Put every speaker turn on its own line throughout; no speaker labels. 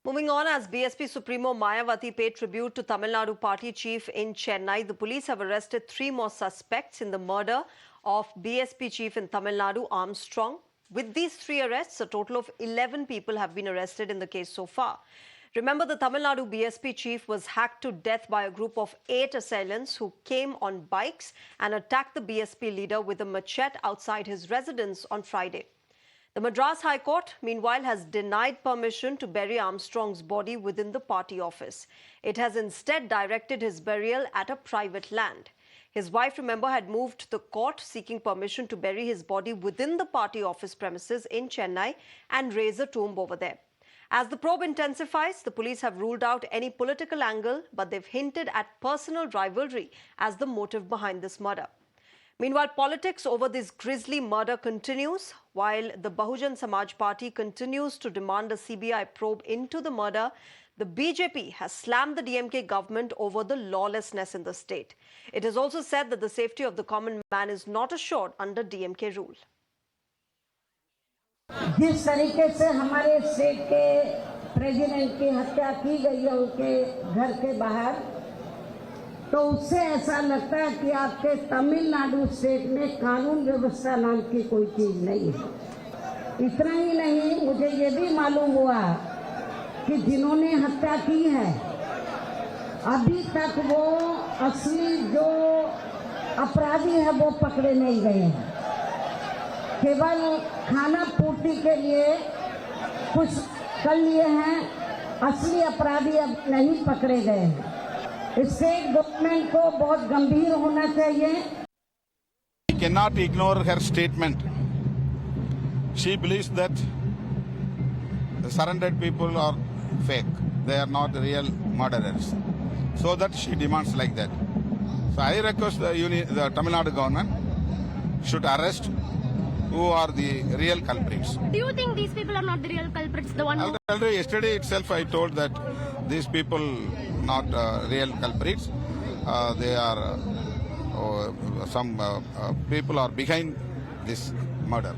Moving on, as BSP Supremo Mayawati paid tribute to Tamil Nadu party chief in Chennai, the police have arrested 3 more suspects in the murder of BSP chief in Tamil Nadu, Armstrong. With these 3 arrests, a total of 11 people have been arrested in the case so far. Remember, the Tamil Nadu BSP chief was hacked to death by a group of 8 assailants who came on bikes and attacked the BSP leader with a machete outside his residence on Friday. The Madras High Court, meanwhile, has denied permission to bury Armstrong's body within the party office. It has instead directed his burial at a private land. His wife, remember, had moved to the court seeking permission to bury his body within the party office premises in Chennai and raise a tomb over there. As the probe intensifies, the police have ruled out any political angle, but they've hinted at personal rivalry as the motive behind this murder. Meanwhile, politics over this grisly murder continues. While the Bahujan Samaj Party continues to demand a CBI probe into the murder, the BJP has slammed the DMK government over the lawlessness in the state. It has also said that the safety of the common man is not assured under DMK rule.
जिस तरीके से हमारे state के president की हत्या की गई है उनके घर के बाहर, तो उससे ऐसा लगता है कि आपके तमिलनाडु स्टेट में कानून व्यवस्था नाम की कोई चीज नहीं है। इतना ही नहीं, मुझे ये भी मालूम हुआ कि जिन्होंने हत्या की है अभी तक वो असली जो अपराधी है वो पकड़े नहीं गए हैं। केवल खाना पूर्ति के लिए कुछ कर लिए हैं, असली अपराधी अब नहीं पकड़े गए हैं। स्टेट गवर्नमेंट को बहुत गंभीर होना चाहिए।
We cannot ignore her statement. She believes that the surrendered people are fake. They are not real murderers. So that she demands like that. So I request the Tamil Nadu government should arrest who are the real culprits.
Do you think these people are not the real culprits? The one who...
Yesterday itself I told that these people not real culprits. They are some people are behind this murder.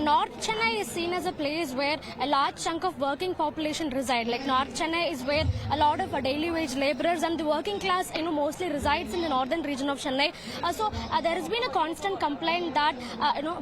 North Chennai is seen as a place where a large chunk of working population reside. Like North Chennai is where a lot of daily wage laborers and the working class, mostly resides in the northern region of Chennai. So there has been a constant complaint that,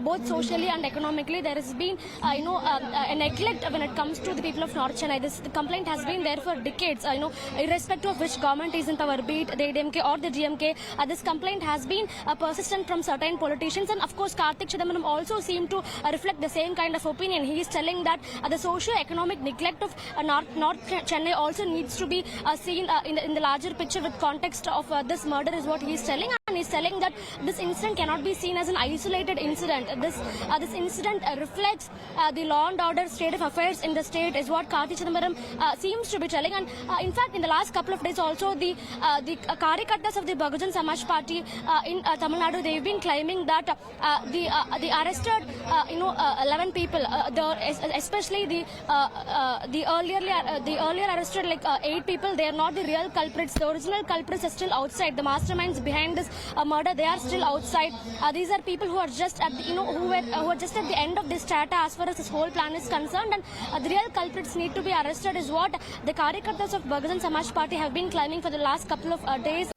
both socially and economically, there has been, a neglect when it comes to the people of North Chennai. The complaint has been there for decades. Irrespective of which government is in power, be it the ADMK or the DMK, this complaint has been persistent from certain politicians. And of course, Karthik Chidambaram also seemed to reflect the same kind of opinion. He is telling that the socio-economic neglect of North Chennai also needs to be seen in the larger picture with context of this murder is what he is telling. And he is telling that this incident cannot be seen as an isolated incident. This incident reflects the law and order state of affairs in the state is what Karthik Chidambaram seems to be telling. And in fact, in the last couple of days also, the Karyakartas of the Bahujan Samaj Party in Tamil Nadu, they've been claiming that the arrested 11 people, especially the earlier arrested 8 people, they are not the real culprits. The original culprits are still outside. The masterminds behind this murder, they are still outside. These are people who are just at the, who are just at the end of this strata as far as this whole plan is concerned. And the real culprits need to be arrested is what the Karyakartas of Bahujan Samaj Party have been claiming for the last couple of days.